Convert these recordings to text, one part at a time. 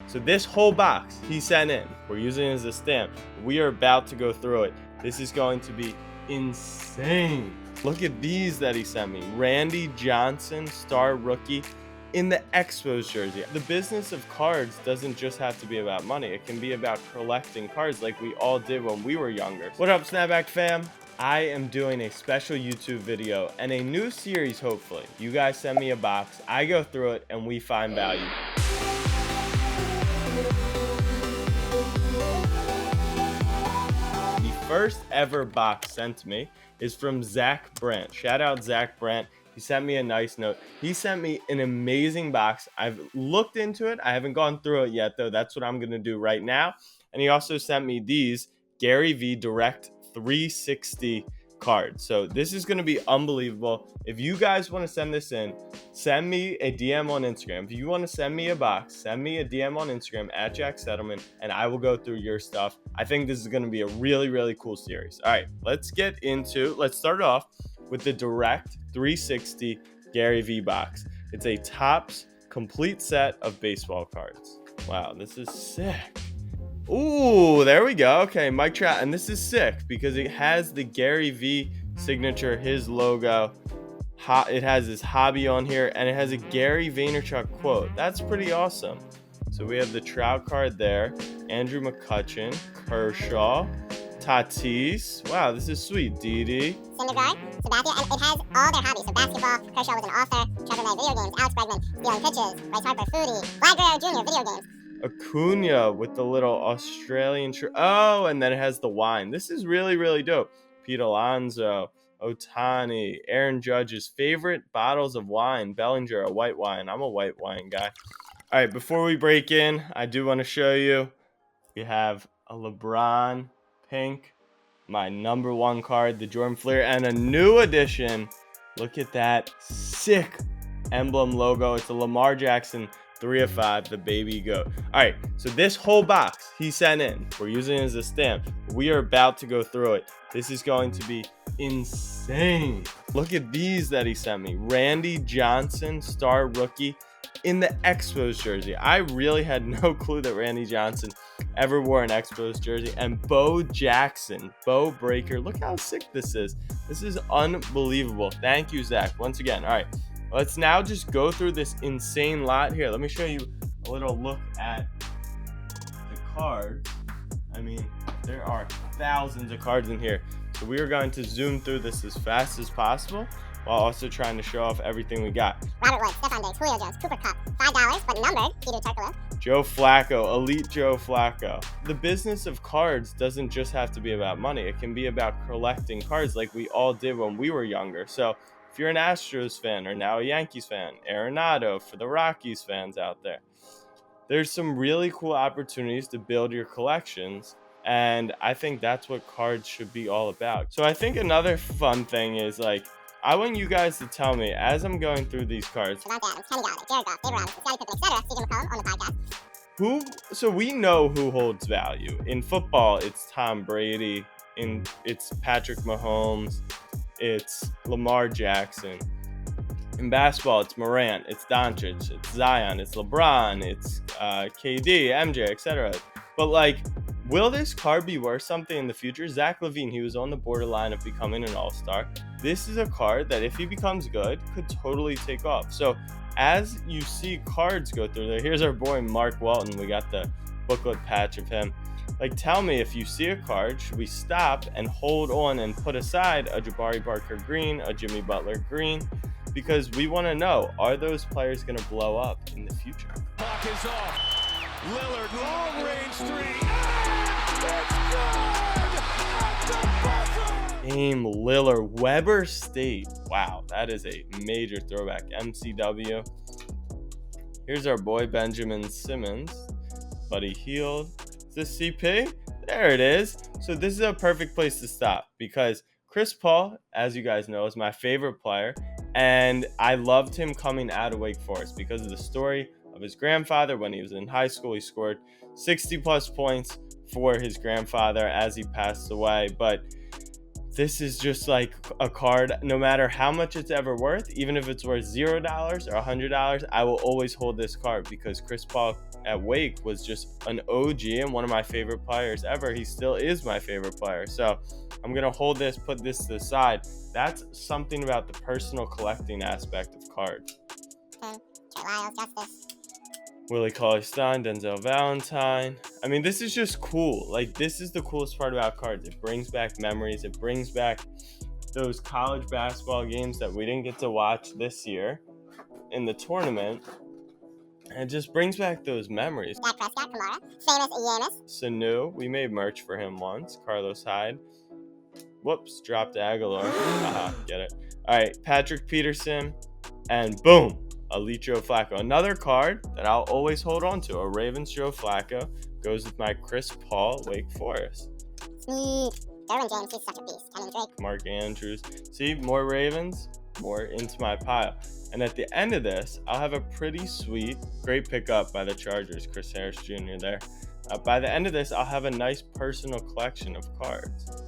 So this whole box he sent in, we're using it as a stamp. We are about to go through it. This is going to be insane. Look at these that he sent me. Randy Johnson, star rookie, in the Expos jersey. The business of cards doesn't just have to be about money. It can be about collecting cards like we all did when we were younger. What up, SnapBack fam? I am doing a special YouTube video and a new series, hopefully. You guys send me a box, I go through it, and we find value. The first ever box sent to me is from Brandt. Shout out Brandt. He sent me a nice note. He sent me an amazing box. I've looked into it. I haven't gone through it yet, though. That's what I'm going to do right now. And he also sent me these Gary V Direct 360 cards. So this is going to be unbelievable. If you guys want to send this in, send me a DM on Instagram. If you want to send me a box, send me a DM on Instagram at jacksettleman, and I will go through your stuff. I think this is going to be a really, really cool series. All right, let's start off with the Direct 360 Gary V box. It's a Topps complete set of baseball cards. Wow, this is sick. Ooh, there we go. Okay, Mike Trout. And this is sick because it has the Gary V signature, his logo. It has his hobby on here, and it has a Gary Vaynerchuk quote. That's pretty awesome. So we have the Trout card there. Andrew McCutchen, Kershaw, Tatis. Wow, this is sweet. Didi. Syndergaard, Sabathia, and it has all their hobbies. So basketball, Kershaw was an author, Trevor May, video games, Alex Bregman, stealing pitches, Bryce Harper, Foodie, Vlad Guerrero Jr., video games. Acuna with the little Australian shirt. Oh, and then it has the wine. This is really, really dope. Pete Alonso, Ohtani, Aaron Judge's favorite bottles of wine. Bellinger, a white wine. I'm a white wine guy. All right, before we break in, I do want to show you. We have a LeBron pink, my number one card, the Jordan Flair, and a new addition. Look at that sick emblem logo. It's a Lamar Jackson 3 of 5, the baby goat. All right, so this whole box he sent in, we're using it as a stamp. We are about to go through it. This is going to be insane. Look at these that he sent me. Randy Johnson, star rookie, in the Expos jersey. I really had no clue that Randy Johnson ever wore an Expos jersey. And Bo Jackson, Bo Breaker. Look how sick this is. This is unbelievable. Thank you, Zach, once again. All right. Let's now just go through this insane lot here. Let me show you a little look at the cards. I mean, there are thousands of cards in here. So we are going to zoom through this as fast as possible while also trying to show off everything we got. Robert Woods, Stephon Diggs, Julio Jones, Cooper Kupp, $5, but numbered, Peter Turkoglu. Joe Flacco, elite Joe Flacco. The business of cards doesn't just have to be about money. It can be about collecting cards like we all did when we were younger. So if you're an Astros fan or now a Yankees fan, Arenado for the Rockies fans out there, there's some really cool opportunities to build your collections, and I think that's what cards should be all about. So I think another fun thing is, like, I want you guys to tell me as I'm going through these cards. Davante Adams, Kenny Galladay, Jared Goff, David Robinson, Scottie Pippen, etc. CJ McCollum on the podcast. So we know who holds value. In football, it's Tom Brady. It's Patrick Mahomes. It's Lamar Jackson. In basketball, it's Morant, it's Doncic, it's Zion, it's LeBron, it's KD, MJ, etc. But, like, will this card be worth something in the future? Zach LaVine, he was on the borderline of becoming an all-star. This is a card that, if he becomes good, could totally take off. So as you see cards go through there, here's our boy Mark Walton. We got the booklet patch of him. Like, tell me, if you see a card, should we stop and hold on and put aside a Jabari Parker green, a Jimmy Butler green? Because we want to know, are those players going to blow up in the future? Puck is off. Lillard, long range three. And it's good! At the buzzer! Dame Lillard, Weber State. Wow, that is a major throwback. MCW. Here's our boy Benjamin Simmons. Buddy Hield. Is this CP? There it is. So this is a perfect place to stop because Chris Paul, as you guys know, is my favorite player. And I loved him coming out of Wake Forest because of the story of his grandfather. When he was in high school, he scored 60 plus points for his grandfather as he passed away. But this is just like a card, no matter how much it's ever worth, even if it's worth $0 or $100, I will always hold this card because Chris Paul at Wake was just an OG and one of my favorite players ever. He still is my favorite player. So I'm going to hold this, put this to the side. That's something about the personal collecting aspect of cards. Willie Cauley-Stein, Denzel Valentine. I mean, this is just cool. Like, this is the coolest part about cards. It brings back memories. It brings back those college basketball games that we didn't get to watch this year in the tournament. And it just brings back those memories. Dak Prescott, Kamara, famous Yanis. Sanu, we made merch for him once. Carlos Hyde. Whoops, dropped Aguilar. Get it. All right, Patrick Peterson. And boom, Elite Joe Flacco. Another card that I'll always hold on to. A Ravens Joe Flacco goes with my Chris Paul Wake Forest. Derwin James, he's such a beast. Kenyon Drake. Mark Andrews. See, more Ravens, more into my pile. And at the end of this, I'll have a pretty sweet, great pickup by the Chargers, Chris Harris Jr. there. By the end of this, I'll have a nice personal collection of cards.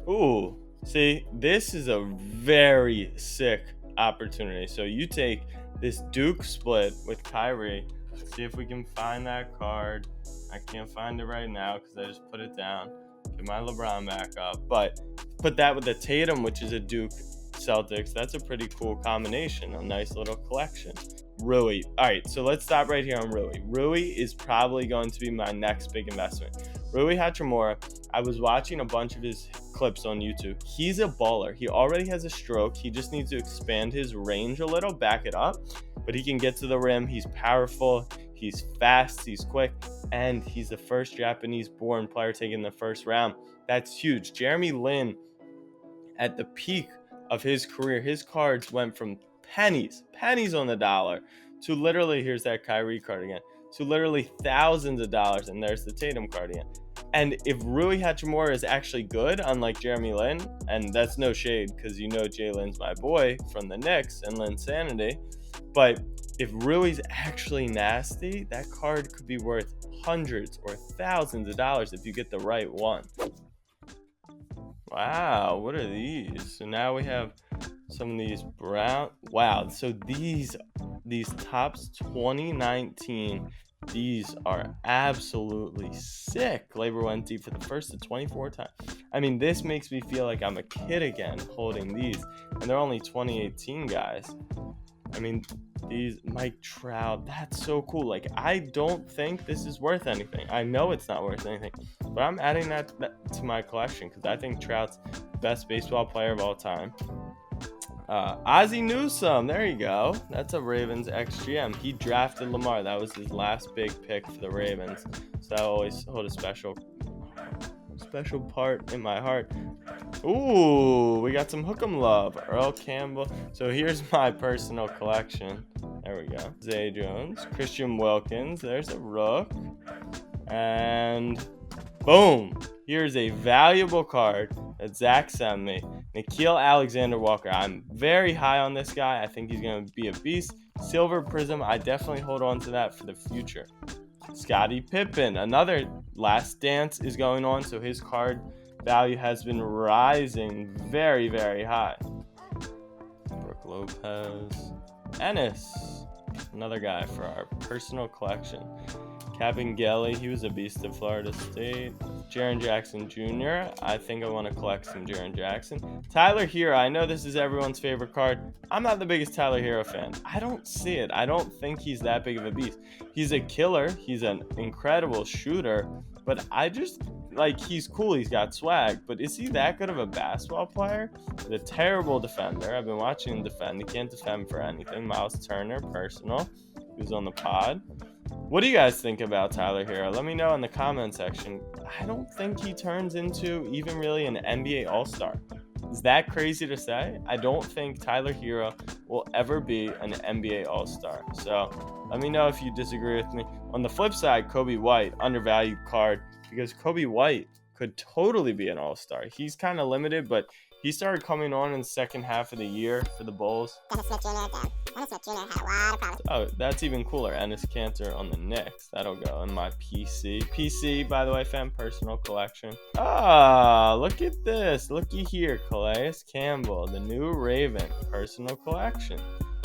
Ooh, see, this is a very sick opportunity. So you take this Duke split with Kyrie. See if we can find that card. I can't find it right now because I just put it down. Get my LeBron back up. But put that with the Tatum, which is a Duke Celtics. That's a pretty cool combination. A nice little collection. Rui. All right, so let's stop right here on Rui. Rui is probably going to be my next big investment. Rui Hachimura, I was watching a bunch of his clips on YouTube. He's a baller. He already has a stroke. He just needs to expand his range a little, back it up. But he can get to the rim. He's powerful. He's fast. He's quick. And he's the first Japanese-born player taken in the first round. That's huge. Jeremy Lin, at the peak of his career, his cards went from pennies on the dollar, to literally, here's that Kyrie card again, to literally thousands of dollars, and there's the Tatum card again. And if Rui Hachimura is actually good, unlike Jeremy Lin, and that's no shade because you know Jalen's my boy from the Knicks and Linsanity, but if Rui's actually nasty, that card could be worth hundreds or thousands of dollars if you get the right one. Wow, what are these? So now we have some of these Brandt. Wow, so these Topps 2019, these are absolutely sick. Labor Wentz for the first of 24 times. I mean, this makes me feel like I'm a kid again holding these, and they're only 2018 guys. I mean, these Mike Trout, that's so cool. Like, I don't think this is worth anything. I know it's not worth anything, but I'm adding that to my collection because I think Trout's the best baseball player of all time. Ozzie Newsome, there you go. That's a Ravens ex-GM. He drafted Lamar. That was his last big pick for the Ravens. So I always hold a special part in my heart. Ooh, we got some Hook'em love. Earl Campbell. So here's my personal collection. There we go. Zay Jones, Christian Wilkins. There's a Rook. And boom. Here's a valuable card that Zach sent me. Nickeil Alexander-Walker. I'm very high on this guy. I think he's going to be a beast. Silver Prism. I definitely hold on to that for the future. Scottie Pippen, another Last Dance is going on, so his card value has been rising very, very high. Brooke Lopez, Ennis, another guy for our personal collection. Kabengele, he was a beast at Florida State. Jaren Jackson Jr., I think I want to collect some Jaren Jackson. Tyler Hero, I know this is everyone's favorite card. I'm not the biggest Tyler Hero fan. I don't see it. I don't think he's that big of a beast. He's a killer. He's an incredible shooter. But I just, like, he's cool. He's got swag. But is he that good of a basketball player? He's a terrible defender. I've been watching him defend. He can't defend for anything. Miles Turner, personal. He was on the pod. What do you guys think about Tyler Hero? Let me know in the comment section. I don't think he turns into even really an NBA All-Star. Is that crazy to say? I don't think Tyler Hero will ever be an NBA All-Star. So let me know if you disagree with me. On the flip side, Kobe White, undervalued card, because Kobe White could totally be an All-Star. He's kind of limited, but he started coming on in the second half of the year for the Bulls. Dennis Smith Jr. Dennis Smith Jr. had a lot of problems. Oh, that's even cooler. Ennis Cantor on the Knicks. That'll go in my PC. PC, by the way, fam, personal collection. Ah, look at this. Looky here. Calais Campbell, the new Raven, personal collection.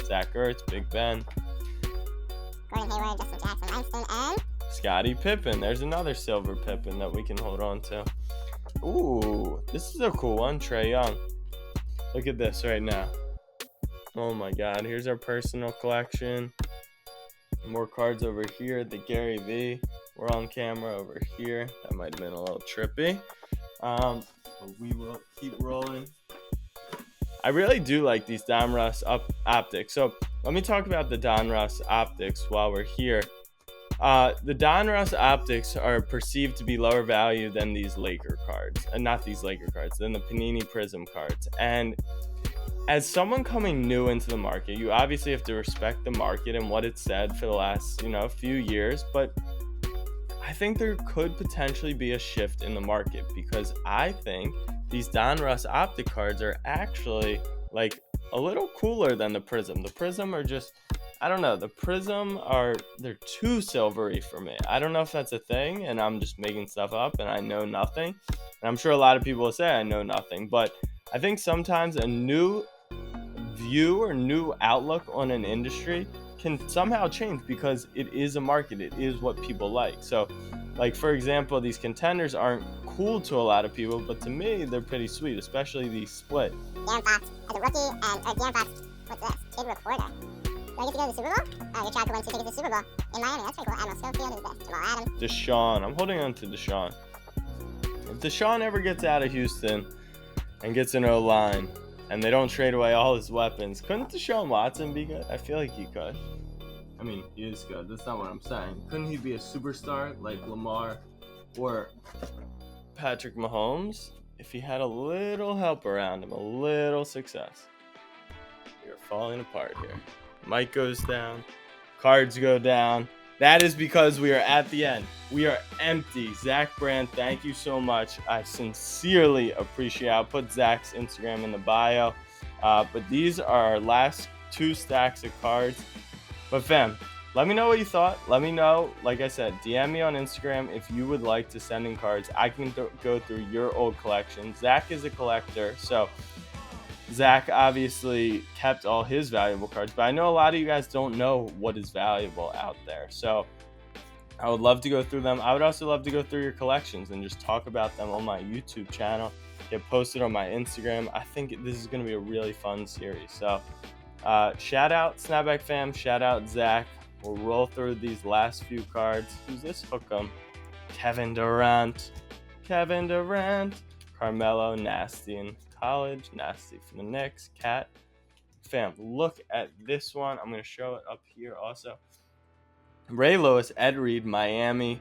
Zach Ertz, Big Ben. Gordon Hayward, Justin Jackson, Langston, and Scottie Pippen. There's another silver Pippen that we can hold on to. Ooh, this is a cool one. Trae Young. Look at this right now. Oh my God. Here's our personal collection. More cards over here. The Gary V. We're on camera over here. That might have been a little trippy. But we will keep rolling. I really do like these Donruss optics. So let me talk about the Donruss optics while we're here. The Donruss optics are perceived to be lower value than these Laker cards, not these Laker cards, than the Panini Prism cards. And as someone coming new into the market, you obviously have to respect the market and what it's said for the last, few years. But I think there could potentially be a shift in the market because I think these Donruss optic cards are actually like a little cooler than the Prism. The Prism are just, I don't know, the Prism they're too silvery for me. I don't know if that's a thing and I'm just making stuff up and I know nothing. And I'm sure a lot of people will say I know nothing, but I think sometimes a new view or new outlook on an industry can somehow change because it is a market. It is what people like. So, like, for example, these contenders aren't cool to a lot of people, but to me, they're pretty sweet, especially these split. De'Aaron Fox as a rookie, and De'Aaron Fox, what's this? Kid reporter. Do I get to go to the Super Bowl? Oh, your child could win 2 tickets to the Super Bowl in Miami. That's pretty cool. Admiral Schofield is this. Jamal Adams. Deshaun. I'm holding on to Deshaun. If Deshaun ever gets out of Houston and gets an O-line, and they don't trade away all his weapons, couldn't Deshaun Watson be good? I feel like he could. I mean, he is good. That's not what I'm saying. Couldn't he be a superstar like Lamar or Patrick Mahomes if he had a little help around him, a little success? We are falling apart here. Mic goes down. Cards go down. That is because we are at the end. We are empty. Zach Brandt, thank you so much. I sincerely appreciate it. I'll put Zach's Instagram in the bio. But these are our last 2 stacks of cards. But fam, let me know what you thought. Let me know, like I said, DM me on Instagram if you would like to send in cards. I can go through your old collection. Zach is a collector, so Zach obviously kept all his valuable cards, but I know a lot of you guys don't know what is valuable out there. So I would love to go through them. I would also love to go through your collections and just talk about them on my YouTube channel, get posted on my Instagram. I think this is going to be a really fun series. So shout out SnapBack fam, shout out Zach. We'll roll through these last few cards. Who's this hookem? Kevin Durant. Carmelo, nasty in college, nasty for the Knicks. Cat. Fam, look at this one. I'm going to show it up here also. Ray Lewis, Ed Reed, Miami.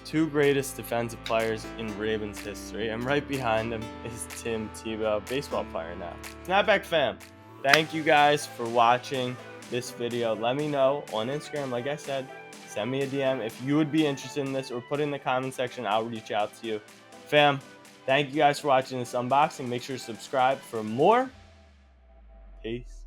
2 greatest defensive players in Ravens history. And right behind him is Tim Tebow, baseball player now. SnapBack fam, thank you guys for watching this video. Let me know on Instagram, like I said. Send me a DM if you would be interested in this, or put it in the comment section. I'll reach out to you. Fam, thank you guys for watching this unboxing. Make sure to subscribe for more. Peace.